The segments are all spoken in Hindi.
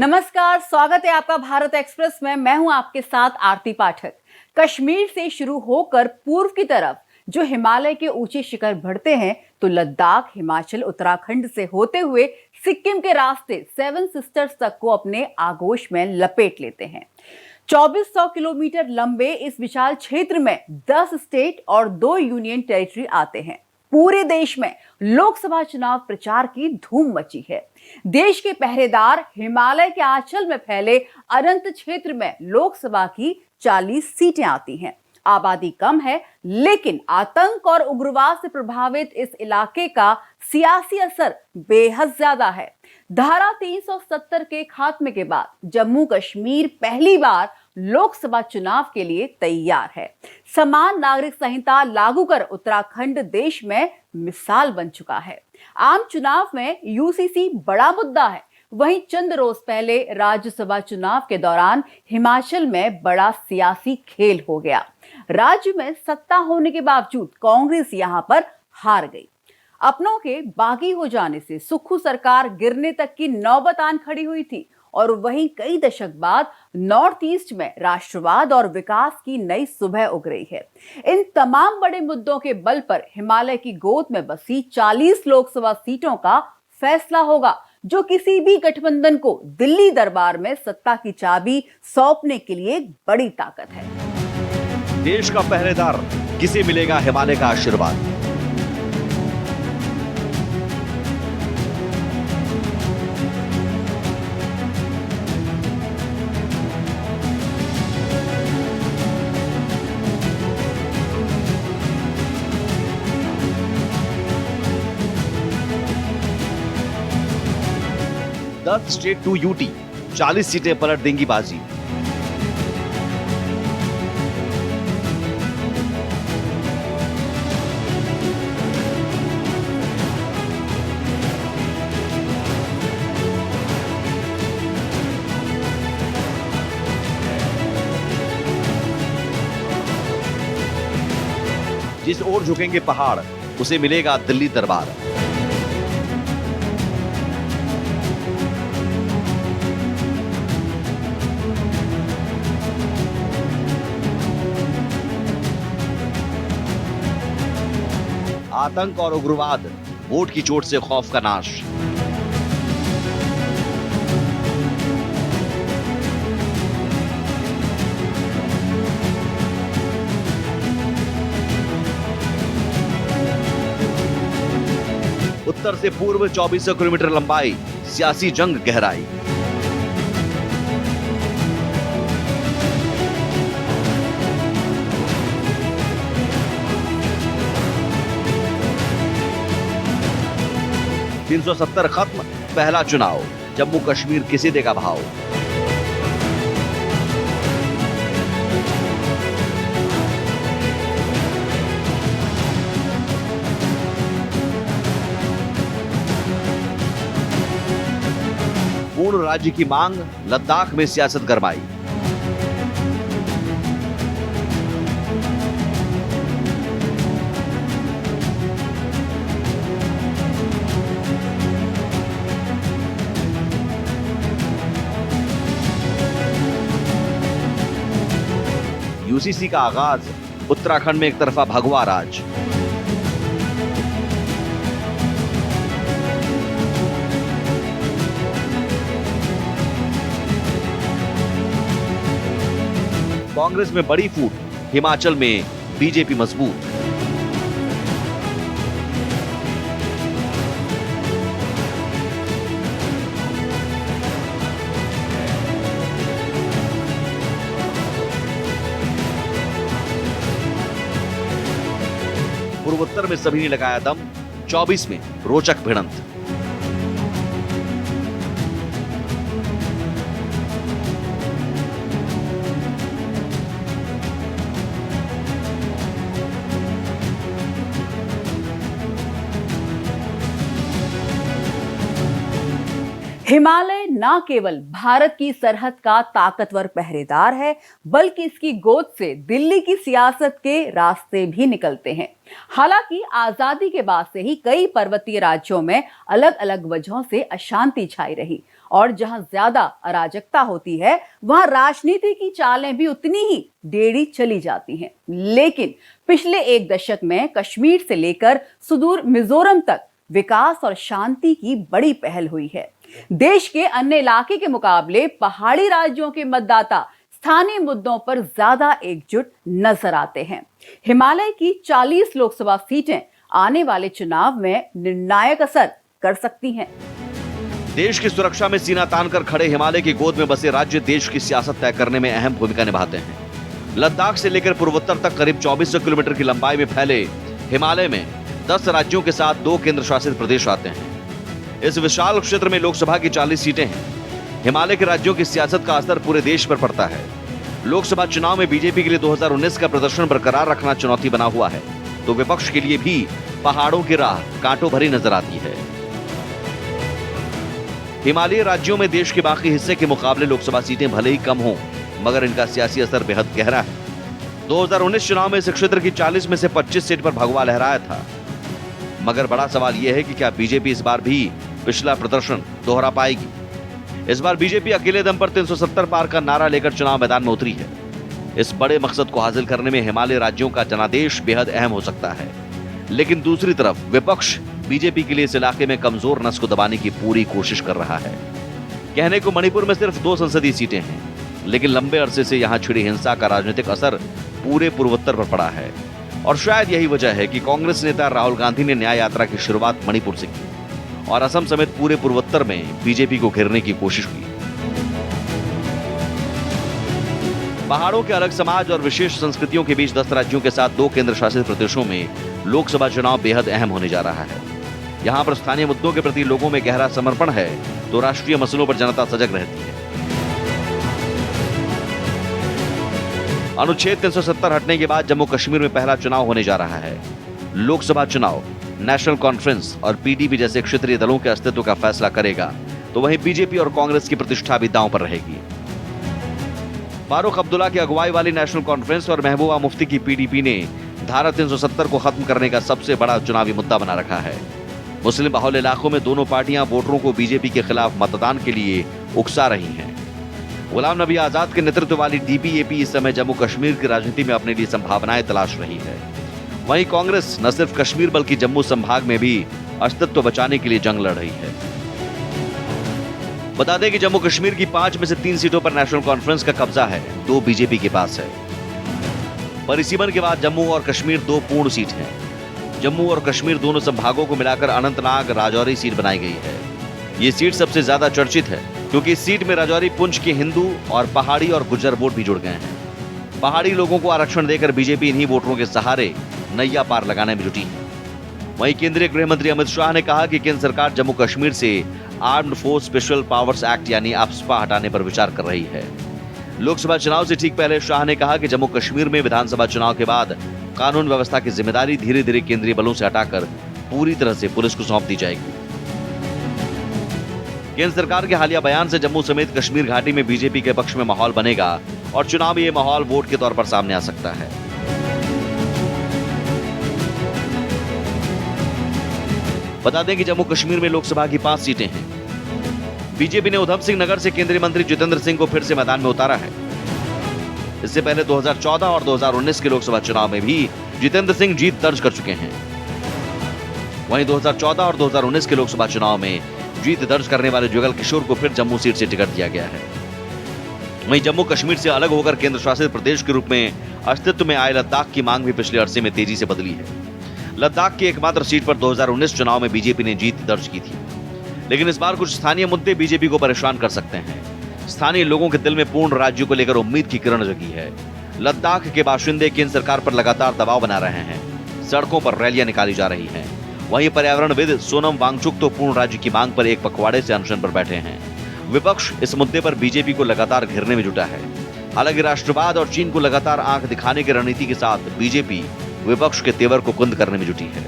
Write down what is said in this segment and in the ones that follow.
नमस्कार, स्वागत है आपका भारत एक्सप्रेस में। मैं हूं आपके साथ आरती पाठक। कश्मीर से शुरू होकर पूर्व की तरफ जो हिमालय के ऊंचे शिखर बढ़ते हैं, तो लद्दाख, हिमाचल, उत्तराखंड से होते हुए सिक्किम के रास्ते सेवन सिस्टर्स तक को अपने आगोश में लपेट लेते हैं। 2400 किलोमीटर लंबे इस विशाल क्षेत्र में 10 स्टेट और 2 यूनियन टेरिटरी आते हैं। पूरे देश में लोकसभा चुनाव प्रचार की धूम मची है। देश के पहरेदार हिमालय के आंचल में फैले अनंत क्षेत्र में लोकसभा की 40 सीटें आती हैं। आबादी कम है, लेकिन आतंक और उग्रवाद से प्रभावित इस इलाके का सियासी असर बेहद ज्यादा है। धारा 370 के खात्मे के बाद जम्मू कश्मीर पहली बार लोकसभा चुनाव के लिए तैयार है। समान नागरिक संहिता लागू कर उत्तराखंड देश में मिसाल बन चुका है। आम चुनाव में यूसीसी बड़ा मुद्दा है। वहीं चंद रोज पहले राज्यसभा चुनाव के दौरान हिमाचल में बड़ा सियासी खेल हो गया। राज्य में सत्ता होने के बावजूद कांग्रेस यहां पर हार गई। अपनों के बागी हो जाने से सुक्खू सरकार गिरने तक की नौबत आन खड़ी हुई थी। और वहीं कई दशक बाद नॉर्थ ईस्ट में राष्ट्रवाद और विकास की नई सुबह उग रही है। इन तमाम बड़े मुद्दों के बल पर हिमालय की गोद में बसी 40 लोकसभा सीटों का फैसला होगा, जो किसी भी गठबंधन को दिल्ली दरबार में सत्ता की चाबी सौंपने के लिए एक बड़ी ताकत है। देश का पहरेदार, किसे मिलेगा हिमालय का आशीर्वाद? दस स्टेट टू यूटी, 40 सीटें पलट देंगी बाजी। जिस ओर झुकेंगे पहाड़, उसे मिलेगा दिल्ली दरबार। आतंक और उग्रवाद, वोट की चोट से खौफ का नाश। उत्तर से पूर्व 2400 किलोमीटर लंबाई, सियासी जंग गहराई। तीन 370 खत्म, पहला चुनाव, जम्मू कश्मीर किसे देगा भाव? पूर्ण राज्य की मांग, लद्दाख में सियासत गरमाई। यूसीसी का आगाज, उत्तराखंड में एक तरफा भगवा राज। कांग्रेस में बड़ी फूट, हिमाचल में बीजेपी मजबूत। पूर्वोत्तर में सभी ने लगाया दम, 24 में रोचक भिड़ंत। हिमालय न केवल भारत की सरहद का ताकतवर पहरेदार है, बल्कि इसकी गोद से दिल्ली की सियासत के रास्ते भी निकलते हैं। हालांकि आजादी के बाद से ही कई पर्वतीय राज्यों में अलग अलग वजहों से अशांति छाई रही और जहां ज्यादा अराजकता होती है वहां राजनीति की चालें भी उतनी ही टेढ़ी चली जाती हैं। लेकिन पिछले एक दशक में कश्मीर से लेकर सुदूर मिजोरम तक विकास और शांति की बड़ी पहल हुई है। देश के अन्य इलाके के मुकाबले पहाड़ी राज्यों के मतदाता स्थानीय मुद्दों पर ज्यादा एकजुट नजर आते हैं। हिमालय की 40 लोकसभा सीटें आने वाले चुनाव में निर्णायक असर कर सकती हैं। देश की सुरक्षा में सीना तान कर खड़े हिमालय की गोद में बसे राज्य देश की सियासत तय करने में अहम भूमिका निभाते हैं। लद्दाख से लेकर पूर्वोत्तर तक करीब 2400 किलोमीटर की लंबाई में फैले हिमालय में 10 राज्यों के साथ 2 केंद्र शासित प्रदेश आते हैं। इस विशाल क्षेत्र में लोकसभा की 40 सीटें हैं। हिमालय के राज्यों की सियासत का असर पूरे देश पर पड़ता है। लोकसभा चुनाव में बीजेपी के लिए 2019 का प्रदर्शन बरकरार रखना चुनौती बना हुआ है, तो विपक्ष के लिए भी पहाड़ों की राह कांटों भरी नजर आती है। हिमालयी राज्यों में देश के बाकी हिस्से के मुकाबले लोकसभा सीटें भले ही कम हों, मगर इनका सियासी असर बेहद गहरा है। 2019 चुनाव में इस क्षेत्र की 40 में से 25 सीट पर भगवा लहराया था, मगर बड़ा सवाल यह है कि क्या बीजेपी इस बार भी पिछला प्रदर्शन दोहरा पाएगी। इस बार बीजेपी अकेले दम पर 370 पार का नारा लेकर चुनाव मैदान में उतरी है। इस बड़े मकसद को हासिल करने में हिमालय राज्यों का जनादेश बेहद अहम हो सकता है। लेकिन दूसरी तरफ विपक्ष बीजेपी के लिए इस इलाके में कमजोर नस को दबाने की पूरी कोशिश कर रहा है। कहने को मणिपुर में सिर्फ 2 संसदीय सीटें हैं, लेकिन लंबे अरसे से यहां छिड़ी हिंसा का राजनीतिक असर पूरे पूर्वोत्तर पर पड़ा है। और शायद यही वजह है कि कांग्रेस नेता राहुल गांधी ने न्याय यात्रा की शुरुआत मणिपुर से की और असम समेत पूरे पूर्वोत्तर में बीजेपी को घेरने की कोशिश हुई। पहाड़ों के अलग समाज और विशेष संस्कृतियों के बीच 10 राज्यों के साथ 2 केंद्र शासित प्रदेशों में लोकसभा चुनाव बेहद अहम होने जा रहा है। यहां पर स्थानीय मुद्दों के प्रति लोगों में गहरा समर्पण है, तो राष्ट्रीय मसलों पर जनता सजग रहती है। अनुच्छेद 370 हटने के बाद जम्मू कश्मीर में पहला चुनाव होने जा रहा है। लोकसभा चुनाव नेशनल कॉन्फ्रेंस और पीडीपी जैसे क्षेत्रीय दलों के अस्तित्व का फैसला करेगा, तो वहीं बीजेपी और कांग्रेस की प्रतिष्ठा भी दांव पर रहेगी। फारूक अब्दुल्ला की अगुवाई वाली नेशनल कॉन्फ्रेंस और महबूबा मुफ्ती की पीडीपी ने धारा 370 को खत्म करने का सबसे बड़ा चुनावी मुद्दा बना रखा है। मुस्लिम बहुल इलाकों में दोनों पार्टियां वोटरों को बीजेपी के खिलाफ मतदान के लिए उकसा रही हैं। गुलाम नबी आजाद के नेतृत्व वाली डीपीएपी इस समय जम्मू कश्मीर की राजनीति में अपने लिए संभावनाएं तलाश रही है। वहीं कांग्रेस न सिर्फ कश्मीर बल्कि जम्मू संभाग में भी अस्तित्व बचाने के लिए जंग लड़ रही है। बता दें कि जम्मू कश्मीर की 5 में से 3 सीटों पर नेशनल कॉन्फ्रेंस का कब्जा है, 2 बीजेपी के पास है। परिसीमन के बाद जम्मू और कश्मीर 2 पूर्ण सीट हैं। जम्मू और कश्मीर दोनों संभागों को मिलाकर अनंतनाग राजौरी सीट बनाई गई है। ये सीट सबसे ज्यादा चर्चित है, क्योंकि इस सीट में राजौरी पुंछ के हिंदू और पहाड़ी और गुज्जर वोट भी जुड़ गए हैं। पहाड़ी लोगों को आरक्षण देकर बीजेपी इन्हीं वोटरों के सहारे नैया पार लगाने में जुटी है। वहीं केंद्रीय गृह मंत्री अमित शाह ने कहा कि केंद्र सरकार जम्मू कश्मीर से armed force special powers act यानी AFSPA हटाने पर विचार कर रही है। लोकसभा चुनाव से ठीक पहले शाह ने कहा कि जम्मू कश्मीर में विधानसभा चुनाव के बाद कानून व्यवस्था की जिम्मेदारी धीरे धीरे केंद्रीय बलों से हटाकर पूरी तरह से पुलिस को सौंप दी जाएगी। केंद्र सरकार के हालिया बयान से जम्मू समेत कश्मीर घाटी में बीजेपी के पक्ष में माहौल बनेगा और चुनावी ये माहौल वोट के तौर पर सामने आ सकता है। बता दें कि जम्मू कश्मीर में लोकसभा की 5 सीटें हैं। बीजेपी ने उधम सिंह नगर से केंद्रीय मंत्री जितेंद्र सिंह को फिर से मैदान में उतारा है। इससे पहले 2014 और 2019 के लोकसभा चुनाव में भी जितेंद्र सिंह जीत दर्ज कर चुके हैं। वहीं 2014 और 2019 के लोकसभा चुनाव में जीत दर्ज करने वाले जुगल किशोर को फिर जम्मू सीट से टिकट दिया गया है। वहीं जम्मू कश्मीर से अलग होकर केंद्र शासित प्रदेश के रूप में अस्तित्व में आए लद्दाख की मांग भी पिछले अरसे में तेजी से बदली है। लद्दाख की एकमात्र सीट पर 2019 चुनाव में बीजेपी ने जीत दर्ज की थी, लेकिन इस बार कुछ स्थानीय मुद्दे बीजेपी को परेशान कर सकते हैं। स्थानीय लोगों के दिल में पूर्ण राज्य को लेकर उम्मीद की किरण जगी है। लद्दाख के बाशिंदे केंद्र सरकार पर लगातार दबाव बना रहे हैं। सड़कों पर रैलियां निकाली जा रही हैं। वहीं पर्यावरणविद सोनम वांगचुक तो पूर्ण राज्य की मांग पर एक पखवाड़े से अनशन पर बैठे हैं। विपक्ष इस मुद्दे पर बीजेपी को लगातार घेरने में जुटा है। हालांकि राष्ट्रवाद और चीन को लगातार आंख दिखाने की रणनीति के साथ बीजेपी विपक्ष के तेवर को कुंद करने में जुटी है।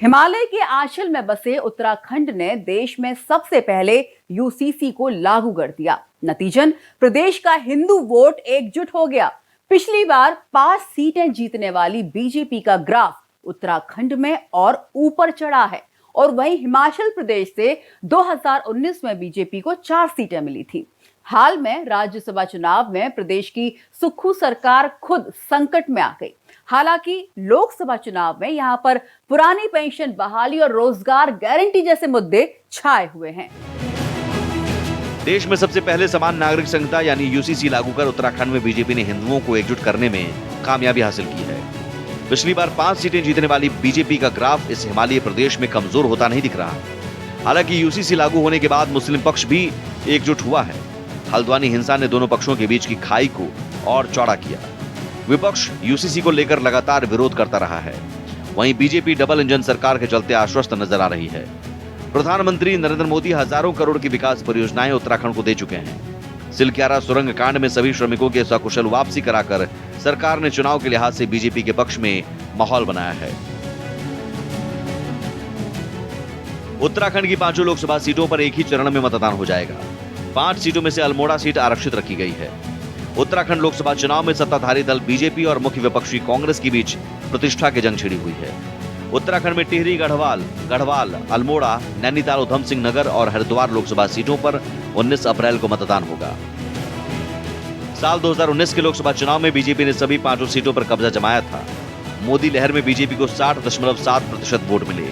हिमालय के आंचल में बसे उत्तराखंड ने देश में सबसे पहले यूसीसी को लागू कर दिया। नतीजन प्रदेश का हिंदू वोट एकजुट हो गया। पिछली बार 5 सीटें जीतने वाली बीजेपी का ग्राफ उत्तराखंड में और ऊपर चढ़ा है। और वहीं हिमाचल प्रदेश से 2019 में बीजेपी को 4 सीटें मिली थी। हाल में राज्यसभा चुनाव में प्रदेश की सुक्खू सरकार खुद संकट में आ गई। हालांकि लोकसभा चुनाव में यहां पर पुरानी पेंशन बहाली और रोजगार गारंटी जैसे मुद्दे छाए हुए हैं। देश में सबसे पहले समान नागरिक संहिता यानी यूसीसी लागू कर उत्तराखंड में बीजेपी ने हिंदुओं को एकजुट करने में कामयाबी हासिल की है। पिछली बार 5 सीटें जीतने वाली बीजेपी का ग्राफ इस हिमालयी प्रदेश में कमजोर होता नहीं दिख रहा। हालांकि यूसीसी लागू होने के बाद मुस्लिम पक्ष भी एकजुट हुआ है। हल्द्वानी हिंसा ने दोनों पक्षों के बीच की खाई को और चौड़ा किया। विपक्ष यूसीसी को लेकर लगातार विरोध करता रहा है। वहीं बीजेपी डबल इंजन सरकार के चलते आश्वस्त नजर आ रही है। प्रधानमंत्री नरेंद्र मोदी हजारों करोड़ की विकास परियोजनाएं उत्तराखंड को दे चुके हैं। सिलक्यारा सुरंग कांड में सभी श्रमिकों की सकुशल वापसी कराकर सरकार ने चुनाव के लिहाज से बीजेपी के पक्ष में माहौल बनाया है। उत्तराखंड की 5 लोकसभा सीटों पर एक ही चरण में मतदान हो जाएगा। 5 सीटों में से अल्मोड़ा सीट आरक्षित रखी गई है। उत्तराखंड लोकसभा चुनाव में सत्ताधारी दल बीजेपी और मुख्य विपक्षी कांग्रेस के बीच प्रतिष्ठा की जंग छिड़ी हुई है। उत्तराखंड में टिहरी, गढ़वाल, अल्मोड़ा, नैनीताल, उधम सिंह नगर और हरिद्वार लोकसभा सीटों पर 19 अप्रैल को मतदान होगा। साल 2019 के लोकसभा चुनाव में बीजेपी ने सभी 5 सीटों पर कब्जा जमाया था। मोदी लहर में बीजेपी को 60.7% वोट मिले,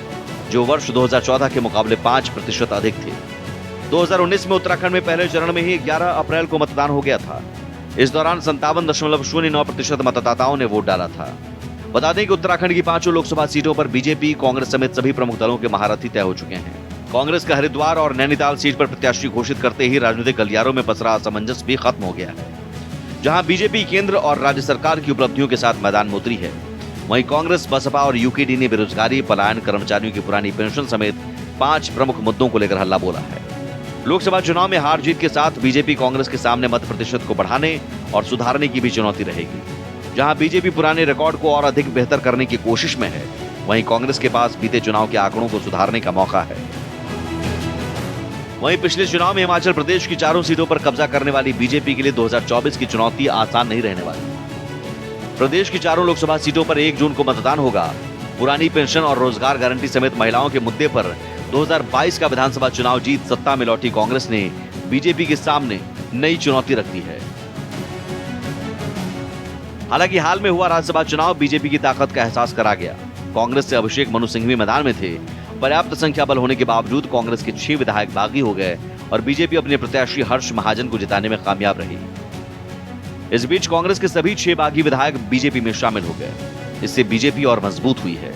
जो वर्ष 2014 के मुकाबले 5% अधिक थे। 2019 में उत्तराखंड में पहले चरण में ही 11 अप्रैल को मतदान हो गया था। इस दौरान 57.09% मतदाताओं ने वोट डाला था। बता दें कि उत्तराखंड की 5 लोकसभा सीटों पर बीजेपी, कांग्रेस समेत सभी प्रमुख दलों के महारथी तय हो चुके हैं। कांग्रेस का हरिद्वार और नैनीताल सीट पर प्रत्याशी घोषित करते ही राजनीतिक गलियारों में पसरा असमंजस भी खत्म हो गया है। जहां बीजेपी केंद्र और राज्य सरकार की उपलब्धियों के साथ मैदान में उतरी है, वहीं कांग्रेस, बसपा और यूकेडी ने बेरोजगारी, पलायन, कर्मचारियों की पुरानी पेंशन समेत 5 प्रमुख मुद्दों को लेकर हल्ला बोला है। लोकसभा चुनाव में हार जीत के साथ बीजेपी कांग्रेस के सामने मत प्रतिशत को बढ़ाने और सुधारने की भी चुनौती रहेगी। जहां बीजेपी पुराने रिकॉर्ड को और अधिक बेहतर करने की कोशिश में है, वहीं कांग्रेस के पास बीते चुनाव के आंकड़ों को सुधारने का मौका है। वहीं पिछले चुनाव में हिमाचल प्रदेश की 4 सीटों पर कब्जा करने वाली बीजेपी के लिए 2024 की चुनौती आसान नहीं रहने वाली। प्रदेश की 4 लोकसभा सीटों पर 1 जून को मतदान होगा। पुरानी पेंशन और रोजगार गारंटी समेत महिलाओं के मुद्दे पर 2022 का विधानसभा चुनाव जीत सत्ता में लौटी कांग्रेस ने बीजेपी के सामने नई चुनौती रख दी है। हालांकि हाल में हुआ राज्यसभा चुनाव बीजेपी की ताकत का एहसास करा गया। कांग्रेस से अभिषेक मनु सिंघवी मैदान में थे। पर्याप्त संख्या बल होने के बावजूद कांग्रेस के 6 विधायक बागी हो गए और बीजेपी अपने प्रत्याशी हर्ष महाजन को जिताने में कामयाब रही। इस बीच कांग्रेस के सभी 6 बागी विधायक बीजेपी में शामिल हो गए। इससे बीजेपी और मजबूत हुई है।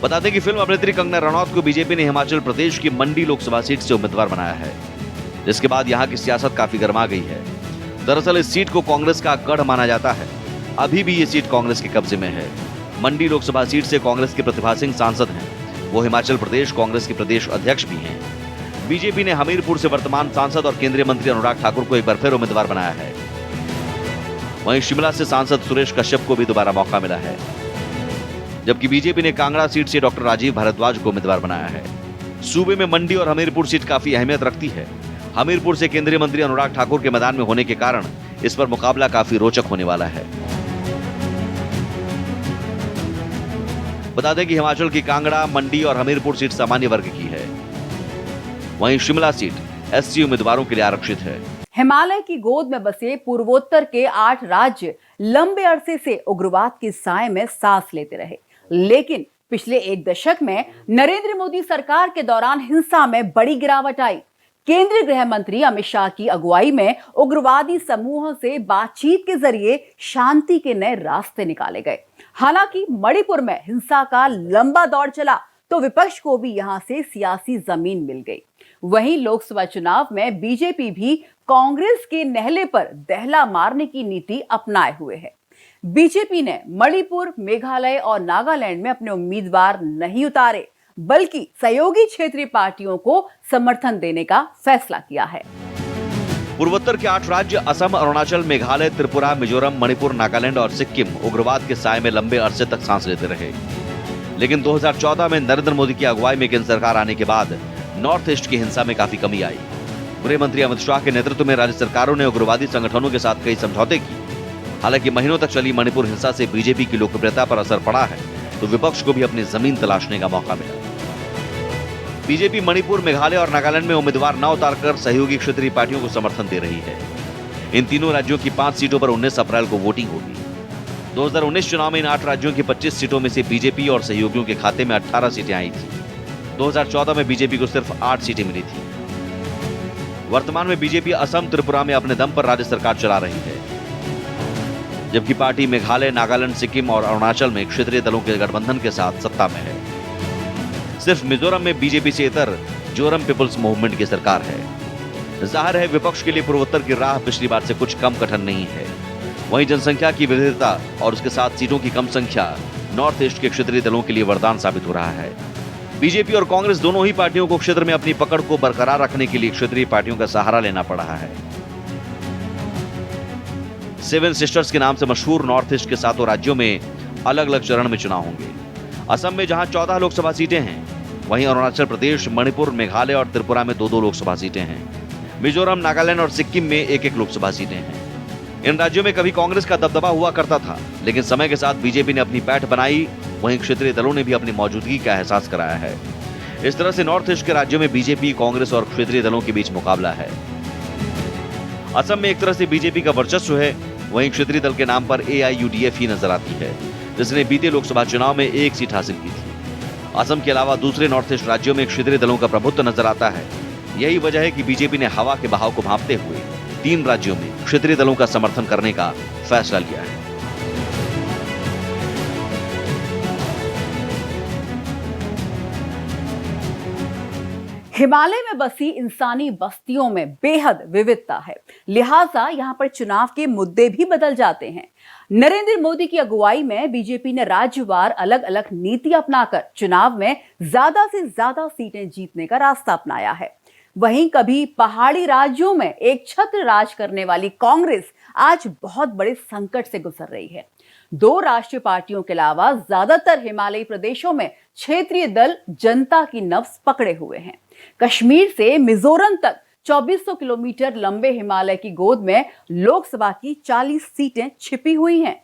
बता दें कि फिल्म अभिनेत्री कंगना रनौत को बीजेपी ने हिमाचल प्रदेश की मंडी लोकसभा सीट से उम्मीदवार बनाया है, जिसके बाद यहां की सियासत काफी गर्मा गई है। दरअसल इस सीट को कांग्रेस का गढ़ माना जाता है। अभी भी ये सीट कांग्रेस के कब्जे में है। मंडी लोकसभा सीट से कांग्रेस के प्रतिभा सिंह सांसद हैं। वो हिमाचल प्रदेश कांग्रेस के प्रदेश अध्यक्ष भी हैं। बीजेपी ने हमीरपुर से वर्तमान सांसद और केंद्रीय मंत्री अनुराग ठाकुर को एक बार फिर उम्मीदवार बनाया है। वहीं शिमला से सांसद सुरेश कश्यप को भी दोबारा मौका मिला है, जबकि बीजेपी ने कांगड़ा सीट से डॉक्टर राजीव भारद्वाज को उम्मीदवार बनाया है। सूबे में मंडी और हमीरपुर सीट काफी अहमियत रखती है। हमीरपुर से केंद्रीय मंत्री अनुराग ठाकुर के मैदान में होने के कारण इस पर मुकाबला काफी रोचक होने वाला है। बता दें कि हिमाचल की कांगड़ा, मंडी और हमीरपुर सीट सामान्य वर्ग की है। वहीं शिमला सीट एससी उम्मीदवारों के लिए आरक्षित है। हिमालय की गोद में बसे पूर्वोत्तर के 8 राज्य लंबे अरसे से उग्रवाद की साए में सांस लेते रहे, लेकिन पिछले 1 दशक में नरेंद्र मोदी सरकार के दौरान हिंसा में बड़ी गिरावट आई। केंद्रीय गृह मंत्री अमित शाह की अगुवाई में उग्रवादी समूहों से बातचीत के जरिए शांति के नए रास्ते निकाले गए। हालांकि मणिपुर में हिंसा का लंबा दौर चला तो विपक्ष को भी यहां से सियासी जमीन मिल गई। वहीं लोकसभा चुनाव में बीजेपी भी कांग्रेस के नहले पर दहला मारने की नीति अपनाए हुए है। बीजेपी ने मणिपुर, मेघालय और नागालैंड में अपने उम्मीदवार नहीं उतारे, बल्कि सहयोगी क्षेत्रीय पार्टियों को समर्थन देने का फैसला किया है। पूर्वोत्तर के 8 राज्य असम, अरुणाचल, मेघालय, त्रिपुरा, मिजोरम, मणिपुर, नागालैंड और सिक्किम उग्रवाद के साए में लंबे अरसे तक सांस लेते रहे। लेकिन 2014 में नरेंद्र मोदी की अगुवाई में केंद्र सरकार आने के बाद नॉर्थ ईस्ट की हिंसा में काफी कमी आई। गृह मंत्री अमित शाह के नेतृत्व में राज्य सरकारों ने उग्रवादी संगठनों के साथ कई समझौते किए हालांकि महीनों तक चली मणिपुर हिंसा से बीजेपी की लोकप्रियता पर असर पड़ा है, तो विपक्ष को भी अपनी जमीन तलाशने का मौका मिला। बीजेपी मणिपुर, मेघालय और नागालैंड में उम्मीदवार न उतारकर सहयोगी क्षेत्रीय पार्टियों को समर्थन दे रही है। इन तीनों राज्यों की 5 सीटों पर 19 अप्रैल को वोटिंग होगी। 2019 चुनाव में इन 8 राज्यों की 25 सीटों में से बीजेपी और सहयोगियों के खाते में 18 सीटें आई थी। 2014 में बीजेपी को सिर्फ 8 सीटें मिली थी। वर्तमान में बीजेपी असम, त्रिपुरा में अपने दम पर राज्य सरकार चला रही है, जबकि पार्टी मेघालय, नागालैंड, सिक्किम और अरुणाचल में क्षेत्रीय दलों के गठबंधन के साथ सत्ता में है। सिर्फ मिजोरम में बीजेपी से इतर जोरम पीपुल्स मूवमेंट की सरकार है। जाहिर है विपक्ष के लिए पूर्वोत्तर की राह पिछली बार से कुछ कम कठिन नहीं है। वहीं जनसंख्या की विविधता और उसके साथ सीटों की कम संख्या नॉर्थ ईस्ट के क्षेत्रीय दलों के लिए वरदान साबित हो रहा है। बीजेपी और कांग्रेस दोनों ही पार्टियों को क्षेत्र में अपनी पकड़ को बरकरार रखने के लिए क्षेत्रीय पार्टियों का सहारा लेना पड़ रहा है। 7 सिस्टर्स के नाम से मशहूर नॉर्थ ईस्ट के 7 राज्यों में अलग अलग चरण में चुनाव होंगे। असम में जहां 14 लोकसभा सीटें हैं, वहीं अरुणाचल प्रदेश, मणिपुर, मेघालय और त्रिपुरा में 2-2 लोकसभा सीटें हैं। मिजोरम, नागालैंड और सिक्किम में 1-1 लोकसभा सीटें हैं। इन राज्यों में कभी कांग्रेस का दबदबा हुआ करता था, लेकिन समय के साथ बीजेपी ने अपनी पैठ बनाई, वहीं क्षेत्रीय दलों ने भी अपनी मौजूदगी का एहसास कराया है। इस तरह से नॉर्थ ईस्ट के राज्यों में बीजेपी, कांग्रेस और क्षेत्रीय दलों के बीच मुकाबला है। असम में एक तरह से बीजेपी का वर्चस्व है, वहीं क्षेत्रीय दल के नाम पर AIUDF ही नजर आती है, जिसने बीते लोकसभा चुनाव में 1 सीट हासिल की थी। असम के अलावा दूसरे नॉर्थ ईस्ट राज्यों में क्षेत्रीय दलों का प्रभुत्व नजर आता है। यही वजह है कि बीजेपी ने हवा के बहाव को भांपते हुए 3 राज्यों में क्षेत्रीय दलों का समर्थन करने का फैसला लिया है। हिमालय में बसी इंसानी बस्तियों में बेहद विविधता है, लिहाजा यहां पर चुनाव के मुद्दे भी बदल जाते हैं। नरेंद्र मोदी की अगुवाई में बीजेपी ने राज्यवार अलग अलग नीति अपनाकर चुनाव में ज्यादा से ज्यादा सीटें जीतने का रास्ता अपनाया है। वहीं कभी पहाड़ी राज्यों में एक छत्र राज करने वाली कांग्रेस आज बहुत बड़े संकट से गुजर रही है। 2 राष्ट्रीय पार्टियों के अलावा ज्यादातर हिमालयी प्रदेशों में क्षेत्रीय दल जनता की नब्ज पकड़े हुए हैं। कश्मीर से मिजोरम तक 2400 किलोमीटर लंबे हिमालय की गोद में लोकसभा की 40 सीटें छिपी हुई हैं।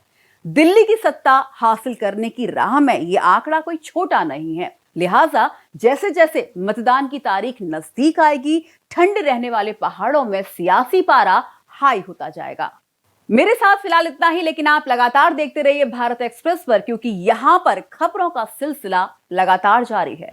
दिल्ली की सत्ता हासिल करने की राह में यह आंकड़ा कोई छोटा नहीं है। लिहाजा जैसे जैसे मतदान की तारीख नजदीक आएगी, ठंड रहने वाले पहाड़ों में सियासी पारा हाई होता जाएगा। मेरे साथ फिलहाल इतना ही, लेकिन आप लगातार देखते रहिए भारत एक्सप्रेस पर, क्योंकि यहां पर खबरों का सिलसिला लगातार जारी है।